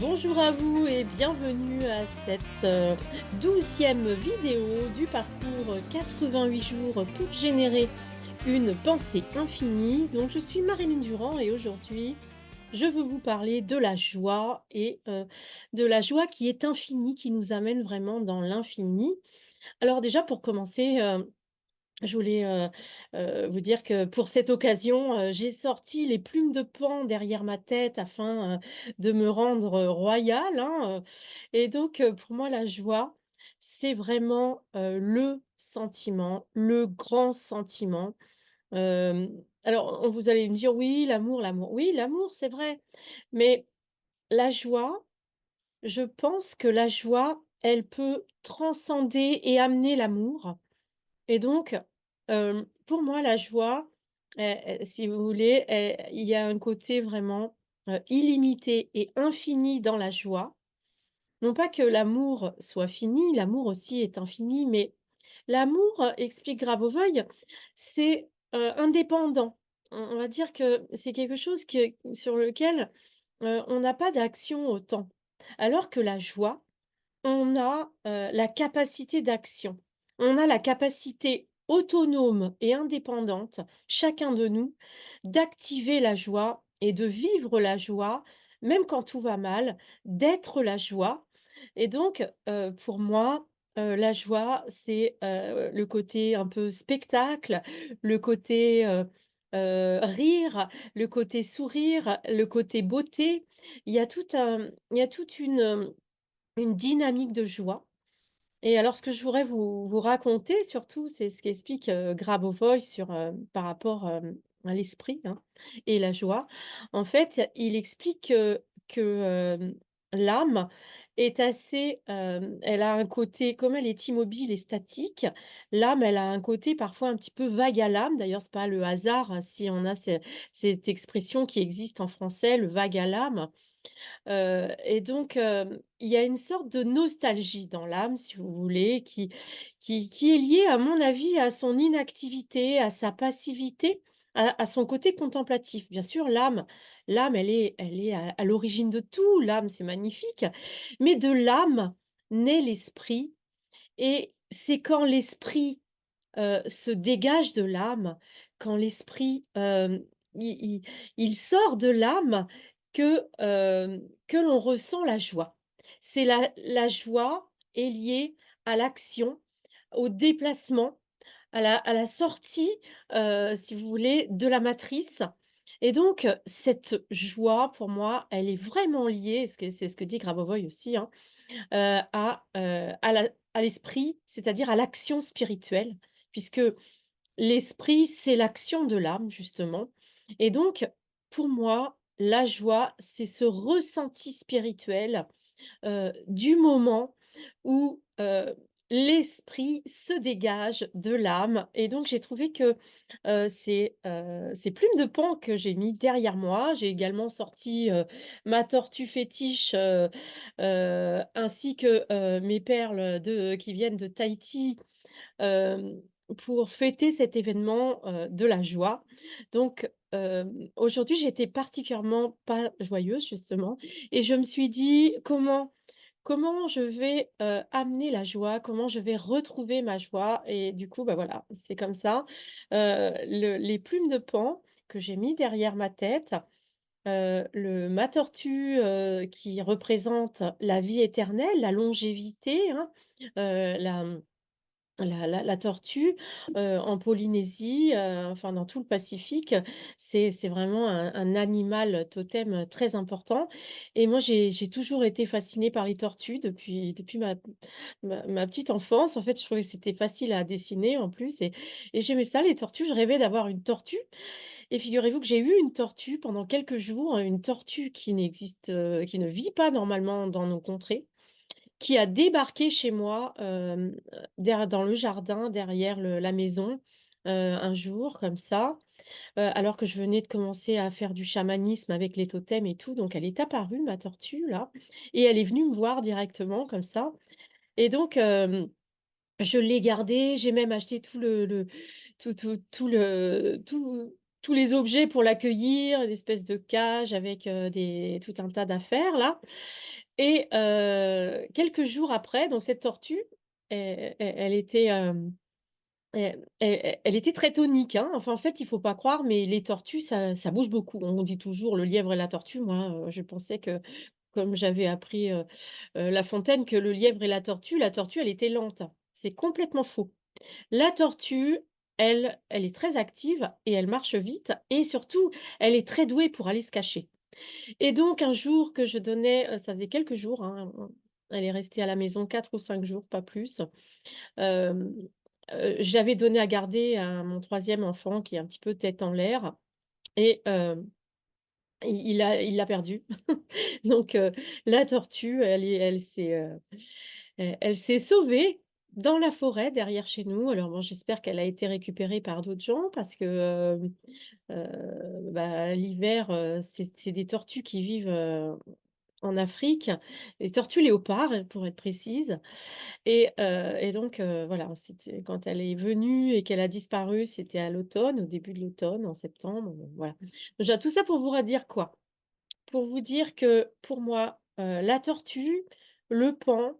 Bonjour à vous et bienvenue à cette 12e vidéo du parcours 88 jours pour générer une pensée infinie. Donc, je suis Marilyn Durand et aujourd'hui, je veux vous parler de la joie et de la joie qui est infinie, qui nous amène vraiment dans l'infini. Alors déjà, pour commencer, je voulais, vous dire que pour cette occasion, j'ai sorti les plumes de paon derrière ma tête afin, de me rendre, royale, hein, et donc pour moi la joie, c'est vraiment, le sentiment, le grand sentiment. Alors vous allez me dire: «Oui, l'amour, l'amour». Oui, l'amour, c'est vrai, mais la joie, je pense que la joie, elle peut transcender et amener l'amour. Et donc, pour moi, la joie, si vous voulez, il y a un côté vraiment, illimité et infini dans la joie. Non pas que l'amour soit fini, l'amour aussi est infini, mais l'amour, explique Grabovoi, c'est, indépendant. On va dire que c'est quelque chose sur lequel, on n'a pas d'action autant. Alors que la joie, on a, la capacité d'action. On a la capacité autonome et indépendante, chacun de nous, d'activer la joie et de vivre la joie, même quand tout va mal, d'être la joie. Et donc, pour moi, la joie, c'est, le côté un peu spectacle, le côté, rire, le côté sourire, le côté beauté. Il y a toute une dynamique de joie. Et alors ce que je voudrais vous raconter surtout, c'est ce qu'explique, Grabovoi par rapport, à l'esprit, hein, et la joie. En fait, il explique l'âme est assez, elle a un côté comme elle est immobile et statique, l'âme, elle a un côté parfois un petit peu vague à l'âme. D'ailleurs, c'est pas le hasard, si on a cette expression qui existe en français, le vague à l'âme. Et donc, il y a une sorte de nostalgie dans l'âme, si vous voulez, qui est liée, à mon avis, à son inactivité, à sa passivité, à son côté contemplatif. Bien sûr, l'âme, elle est à l'origine de tout. L'âme, c'est magnifique, mais de l'âme naît l'esprit et c'est quand l'esprit, se dégage de l'âme, quand l'esprit, il sort de l'âme que l'on ressent la joie. C'est la joie est liée à l'action, au déplacement, à la sortie, si vous voulez, de la matrice. Et donc, cette joie, pour moi, elle est vraiment liée, c'est ce que dit Grabovoi aussi, hein, à l'esprit, c'est-à-dire à l'action spirituelle, puisque l'esprit, c'est l'action de l'âme justement. Et donc, pour moi, la joie, c'est ce ressenti spirituel, du moment où, l'esprit se dégage de l'âme. Et donc j'ai trouvé que, ces plumes de paon que j'ai mis derrière moi, j'ai également sorti, ma tortue fétiche, ainsi que, mes perles qui viennent de Tahiti, hem, pour fêter cet événement, de la joie. Donc, aujourd'hui, j'étais particulièrement pas joyeuse justement et je me suis dit: «Comment je vais, amener la joie? Comment je vais retrouver ma joie?» Et du coup, bah, voilà, c'est comme ça. Les plumes de paon que j'ai mis derrière ma tête, ma tortue, qui représente la vie éternelle, la longévité, hein, la la tortue, en Polynésie, enfin dans tout le Pacifique, c'est vraiment un animal totem, très important. Et moi j'ai toujours été fascinée par les tortues depuis ma petite enfance. En fait, je trouvais que c'était facile à dessiner en plus et j'aimais ça les tortues. Je rêvais d'avoir une tortue et figurez-vous que j'ai eu une tortue pendant quelques jours, une tortue qui ne vit pas normalement dans nos contrées, qui a débarqué chez moi, dans le jardin derrière la maison, un jour comme ça, alors que je venais de commencer à faire du chamanisme avec les totems et tout. Donc elle est apparue, ma tortue là, et elle est venue me voir directement comme ça. Et donc, je l'ai gardée, j'ai même acheté tout le tous les objets pour l'accueillir, une espèce de cage avec, des tout un tas d'affaires là et quelques jours après, donc cette tortue, elle était, elle était très tonique, hein. Enfin, en fait, il faut pas croire, mais les tortues, ça bouge beaucoup. On dit toujours: «Le lièvre et la tortue». Moi, je pensais que comme j'avais appris, La Fontaine, que le lièvre et la tortue, elle était lente. C'est complètement faux. La tortue, elle est très active et elle marche vite et surtout, elle est très douée pour aller se cacher. Et donc un jour que je donnais, ça faisait quelques jours, hein, elle est restée à la maison 4 ou 5 jours, pas plus. Hem, j'avais donné à garder à mon troisième enfant qui est un petit peu tête en l'air et il l'a perdu. Donc la tortue, elle s'est sauvée dans la forêt derrière chez nous. Alors bon, j'espère qu'elle a été récupérée par d'autres gens parce que, bah, l'hiver, c'est des tortues qui vivent, en Afrique, les tortues léopards, pour être précise et donc voilà, c'était quand elle est venue et qu'elle a disparu, c'était à l'automne, au début de l'automne, en septembre, voilà. Déjà tout ça pour vous dire quoi? Pour vous dire que pour moi, la tortue, le paon,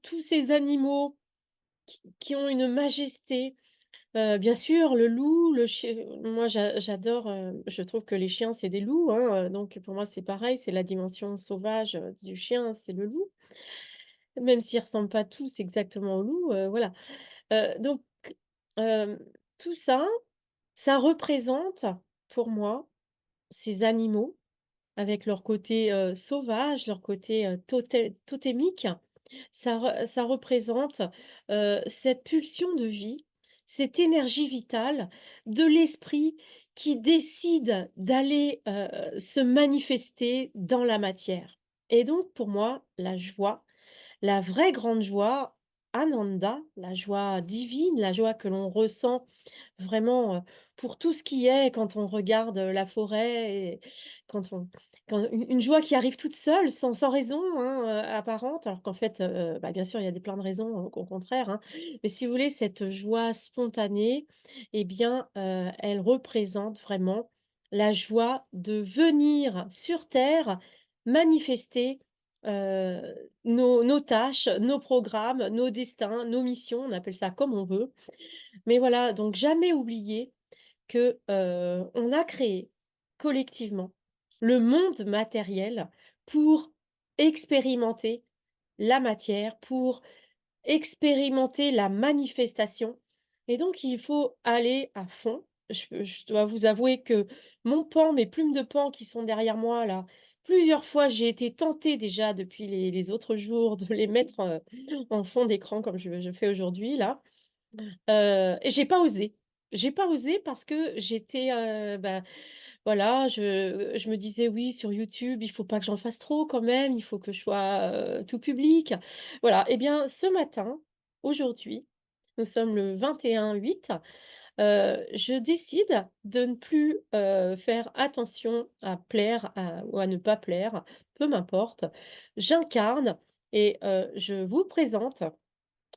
tous ces animaux qui ont une majesté, bien sûr le loup, le chien moi j'adore, je trouve que les chiens c'est des loups, hein, donc pour moi c'est pareil, c'est la dimension sauvage, du chien, c'est le loup. Même s'ils ressemblent pas tous exactement au loup, voilà. Donc hem, tout ça, ça représente pour moi ces animaux avec leur côté, sauvage, leur côté, totémique. Ça représente, cette pulsion de vie, cette énergie vitale de l'esprit qui décide d'aller, se manifester dans la matière et donc pour moi, la joie, la vraie grande joie, Ananda, la joie divine, la joie que l'on ressent vraiment, pour tout ce qui est quand on regarde, la forêt et quand on quand une joie qui arrive toute seule sans raison, hein, apparente, alors qu'en fait, bah, bien sûr, il y a des plein de raisons, au contraire, hein. Mais si vous voulez, cette joie spontanée et bien, elle représente vraiment la joie de venir sur terre manifester, nos tâches, nos programmes, nos destins, nos missions, on appelle ça comme on veut. Mais voilà, donc jamais oublier que, on a créé collectivement le monde matériel pour expérimenter la matière, pour expérimenter la manifestation et donc il faut aller à fond. Je dois vous avouer que mon paon, mes plumes de paon qui sont derrière moi là, plusieurs fois j'ai été tentée déjà depuis les autres jours de les mettre, en fond d'écran comme je fais aujourd'hui là. Et j'ai pas osé. J'ai pas osé parce que j'étais, bah, voilà, je me disais: «Oui, sur YouTube, il faut pas que j'en fasse trop quand même, il faut que je sois, tout public». Voilà et bien ce matin, aujourd'hui, nous sommes le 21/8, je décide de ne plus, faire attention à plaire à ou à ne pas plaire, peu m'importe. J'incarne et je vous présente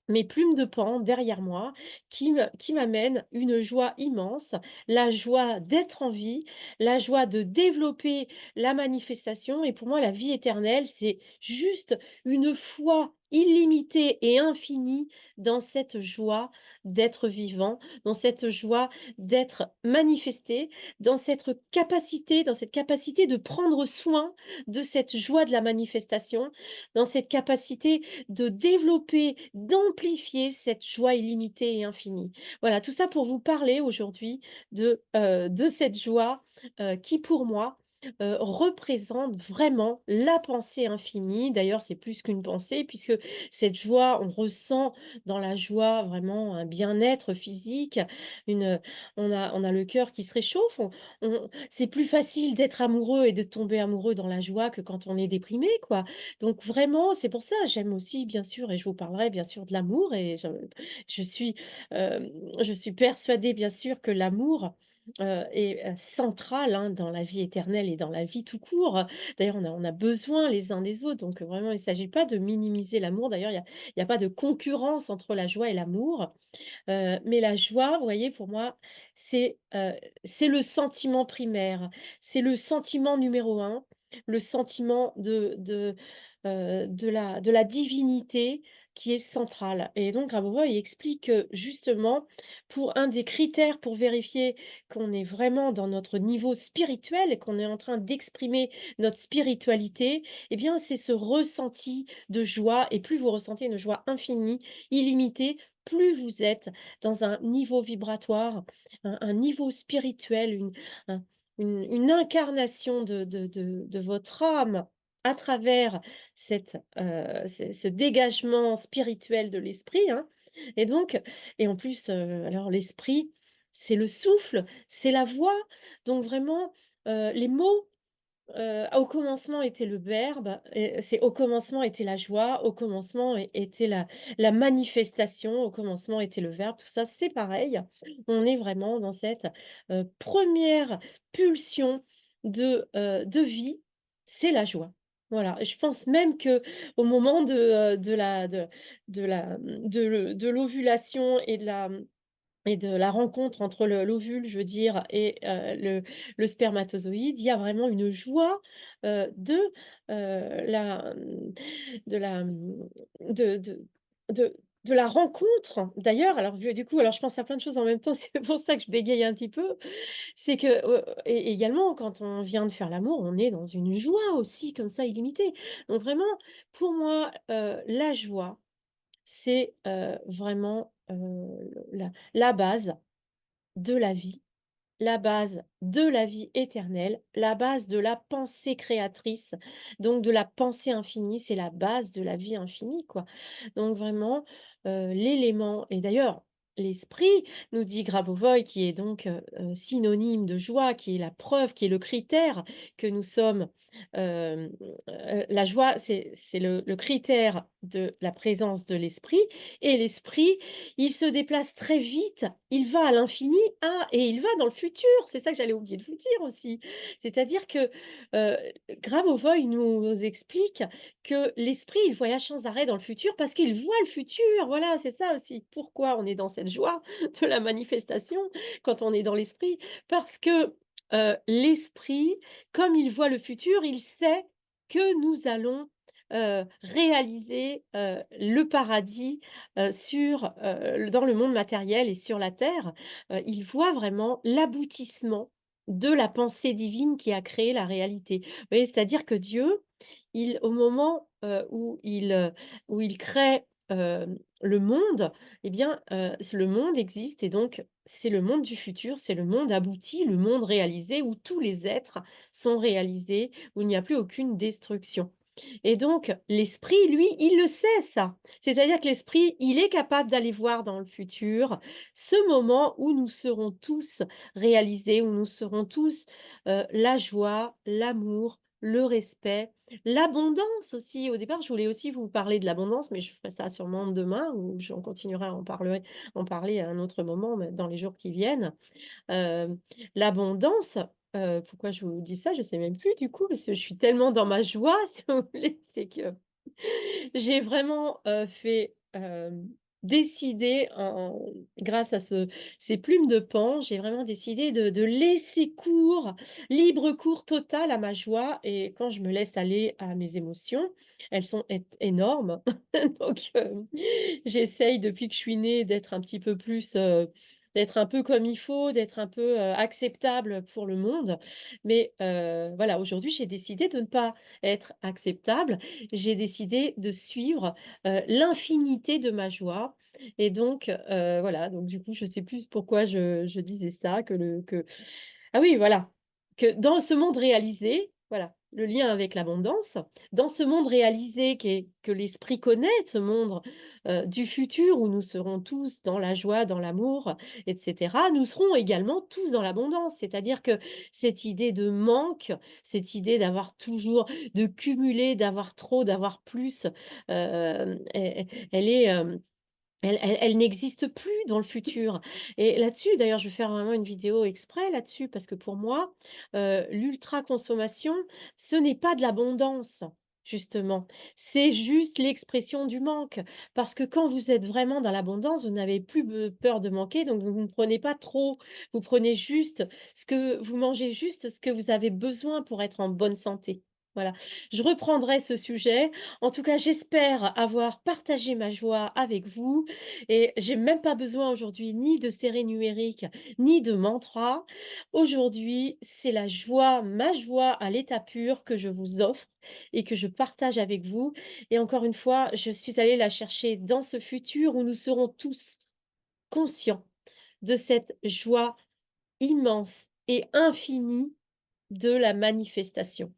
mes plumes de paon derrière moi qui m'amènent une joie immense, la joie d'être en vie, la joie de développer la manifestation et pour moi la vie éternelle, c'est juste une foi illimitée et infinie dans cette joie d'être vivant, dans cette joie d'être manifesté, dans cette capacité de prendre soin de cette joie de la manifestation, dans cette capacité de développer, d'amplifier cette joie illimitée et infinie. Voilà, tout ça pour vous parler aujourd'hui de cette joie, qui pour moi, représente vraiment la pensée infinie. D'ailleurs, c'est plus qu'une pensée puisque cette joie, on ressent dans la joie vraiment un bien-être physique, on a le cœur qui se réchauffe, c'est plus facile d'être amoureux et de tomber amoureux dans la joie que quand on est déprimé, quoi. Donc vraiment, c'est pour ça, j'aime aussi bien sûr et je vous parlerai bien sûr de l'amour et je suis, je suis persuadée bien sûr que l'amour, est, centrale, hein, dans la vie éternelle et dans la vie tout court. D'ailleurs, on a besoin les uns des autres, donc vraiment, il ne s'agit pas de minimiser l'amour. D'ailleurs, il y a pas de concurrence entre la joie et l'amour. Mais la joie, vous voyez, pour moi, c'est le sentiment primaire. C'est le sentiment numéro un, le sentiment de la divinité qui est central. Et donc Grabovoi, il explique que justement, pour un des critères pour vérifier qu'on est vraiment dans notre niveau spirituel et qu'on est en train d'exprimer notre spiritualité, eh bien, c'est ce ressenti de joie. Et plus vous ressentez une joie infinie, illimitée, plus vous êtes dans un niveau vibratoire, un niveau spirituel, un une incarnation de votre âme à travers ce dégagement spirituel de l'esprit, hein. Et donc et en plus, alors l'esprit, c'est le souffle, c'est la voix, donc vraiment, les mots. Au commencement était le verbe et c'est au commencement était la joie, au commencement était la manifestation, au commencement était le verbe, tout ça, c'est pareil. On est vraiment dans cette, 1re pulsion de vie, c'est la joie. Voilà, et je pense même que au moment de l'ovulation et de la rencontre entre l'ovule, je veux dire, et le spermatozoïde, il y a vraiment une joie, de, la, de la, de de de la rencontre. D'ailleurs, alors du coup, alors je pense à plein de choses en même temps, c'est pour ça que je bégaye un petit peu. C'est que, et également quand on vient de faire l'amour, on est dans une joie aussi comme ça illimitée. Donc vraiment, pour moi, la joie, c'est, vraiment, la base de la vie, la base de la vie éternelle, la base de la pensée créatrice, donc de la pensée infinie, c'est la base de la vie infinie, quoi. Donc vraiment, l'élément et d'ailleurs, l'esprit, nous dit Grabovoi, qui est donc, synonyme de joie, qui est la preuve, qui est le critère que nous sommes, hem, la joie, c'est le critère de la présence de l'esprit et l'esprit, il se déplace très vite, il va à l'infini, et il va dans le futur. C'est ça que j'allais oublier de vous dire aussi. C'est-à-dire que, heu, Grabovoi nous explique que l'esprit, il voyage sans arrêt dans le futur parce qu'il voit le futur. Voilà, c'est ça aussi. Pourquoi on est dans cette joie de la manifestation quand on est dans l'esprit? Parce que, l'esprit, comme il voit le futur, il sait que nous allons, réaliser, le paradis, dans le monde matériel et sur la terre. Il voit vraiment l'aboutissement de la pensée divine qui a créé la réalité. Vous voyez? C'est-à-dire que Dieu, au moment, où il crée, le monde, eh bien, le monde existe et donc c'est le monde du futur, c'est le monde abouti, le monde réalisé où tous les êtres sont réalisés, où il n'y a plus aucune destruction. Et donc l'esprit, lui, il le sait ça. C'est-à-dire que l'esprit, il est capable d'aller voir dans le futur ce moment où nous serons tous réalisés, où nous serons tous, la joie, l'amour, le respect, l'abondance aussi. Au départ, je voulais aussi vous parler de l'abondance, mais je ferai ça sûrement demain ou j'en continuerai à en parler à un autre moment, mais dans les jours qui viennent. Hem, l'abondance, pourquoi je vous dis ça? Je sais même plus du coup, parce que je suis tellement dans ma joie, si vous voulez, c'est que j'ai vraiment, décidé grâce à ces plumes de pan, j'ai vraiment décidé de laisser libre cours total à ma joie et quand je me laisse aller à mes émotions, elles sont énormes. Donc, j'essaye depuis que je suis née d'être un petit peu plus, d'être un peu comme il faut, d'être un peu, acceptable pour le monde. Mais, voilà, aujourd'hui, j'ai décidé de ne pas être acceptable. J'ai décidé de suivre, l'infinité de ma joie et donc, voilà, donc du coup, je sais plus pourquoi je disais ça, ah oui, voilà, que dans ce monde réalisé, voilà, le lien avec l'abondance, dans ce monde réalisé que l'esprit connaît, ce monde, du futur où nous serons tous dans la joie, dans l'amour et cetera, nous serons également tous dans l'abondance. C'est-à-dire que cette idée de manque, cette idée d'avoir toujours de cumuler, d'avoir trop, d'avoir plus, elle est, Elle n'existe plus dans le futur et là-dessus, d'ailleurs, je vais faire vraiment une vidéo exprès là-dessus parce que pour moi, l'ultra-consommation, ce n'est pas de l'abondance, justement. C'est juste l'expression du manque. Parce que quand vous êtes vraiment dans l'abondance, vous n'avez plus peur de manquer, donc vous ne prenez pas trop. Vous prenez juste vous mangez juste ce que vous avez besoin pour être en bonne santé. Voilà. Je reprendrai ce sujet. En tout cas, j'espère avoir partagé ma joie avec vous et j'ai même pas besoin aujourd'hui ni de série numérique, ni de mantra. Aujourd'hui, c'est la joie, ma joie à l'état pur que je vous offre et que je partage avec vous. Et encore une fois, je suis allée la chercher dans ce futur où nous serons tous conscients de cette joie immense et infinie de la manifestation.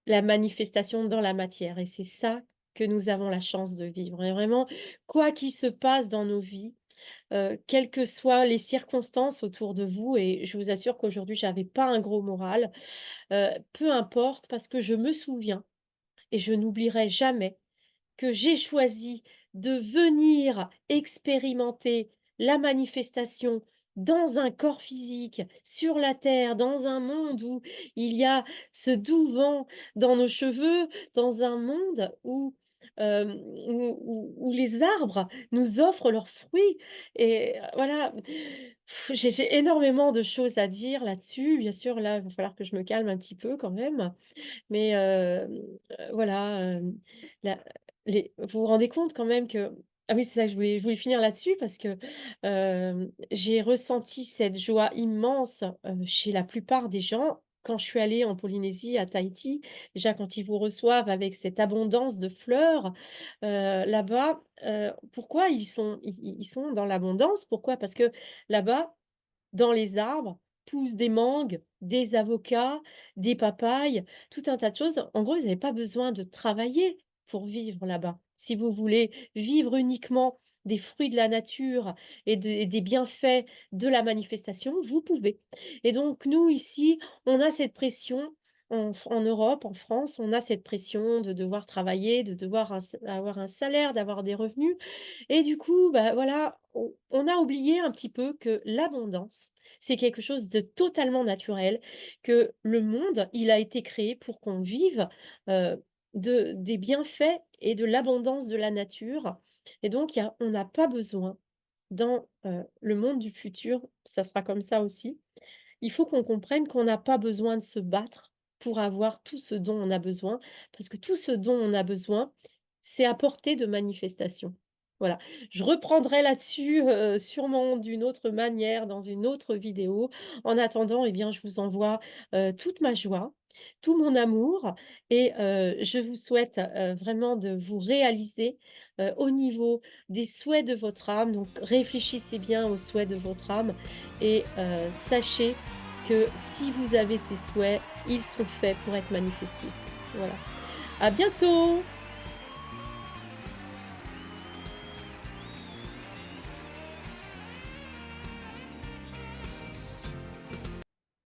La manifestation dans la matière et c'est ça que nous avons la chance de vivre et vraiment, quoi qu'il se passe dans nos vies, quelles que soient les circonstances autour de vous et je vous assure qu'aujourd'hui j'avais pas un gros moral, peu importe parce que je me souviens et je n'oublierai jamais que j'ai choisi de venir expérimenter la manifestation dans un corps physique, sur la terre, dans un monde où il y a ce doux vent dans nos cheveux, dans un monde où les arbres nous offrent leurs fruits et voilà. J'ai énormément de choses à dire là-dessus. Bien sûr, là, il va falloir que je me calme un petit peu quand même. Mais voilà, la vous vous rendez compte quand même que ah oui, c'est ça que je voulais finir là-dessus parce que, j'ai ressenti cette joie immense, chez la plupart des gens quand je suis allée en Polynésie, à Tahiti. Déjà quand ils vous reçoivent avec cette abondance de fleurs, là-bas, pourquoi ils sont dans l'abondance? Pourquoi? Parce que là-bas, dans les arbres poussent des mangues, des avocats, des papayes, tout un tas de choses. En gros, vous n'avez pas besoin de travailler pour vivre là-bas. Si vous voulez vivre uniquement des fruits de la nature et des bienfaits de la manifestation, vous pouvez. Et donc nous ici, on a cette pression en Europe, en France, on a cette pression de devoir travailler, de devoir avoir un salaire, d'avoir des revenus et du coup, bah, voilà, on a oublié un petit peu que l'abondance, c'est quelque chose de totalement naturel, que le monde, il a été créé pour qu'on vive, des bienfaits et de l'abondance de la nature et donc on n'a pas besoin dans, le monde du futur, ça sera comme ça aussi, il faut qu'on comprenne qu'on n'a pas besoin de se battre pour avoir tout ce dont on a besoin, parce que tout ce dont on a besoin, c'est à portée de manifestation. Voilà, je reprendrai là-dessus, sûrement d'une autre manière, dans une autre vidéo. En attendant, eh bien, je vous envoie, toute ma joie, tout mon amour et je vous souhaite, vraiment de vous réaliser, au niveau des souhaits de votre âme. Donc réfléchissez bien aux souhaits de votre âme et sachez que si vous avez ces souhaits, ils sont faits pour être manifestés. Voilà. À bientôt!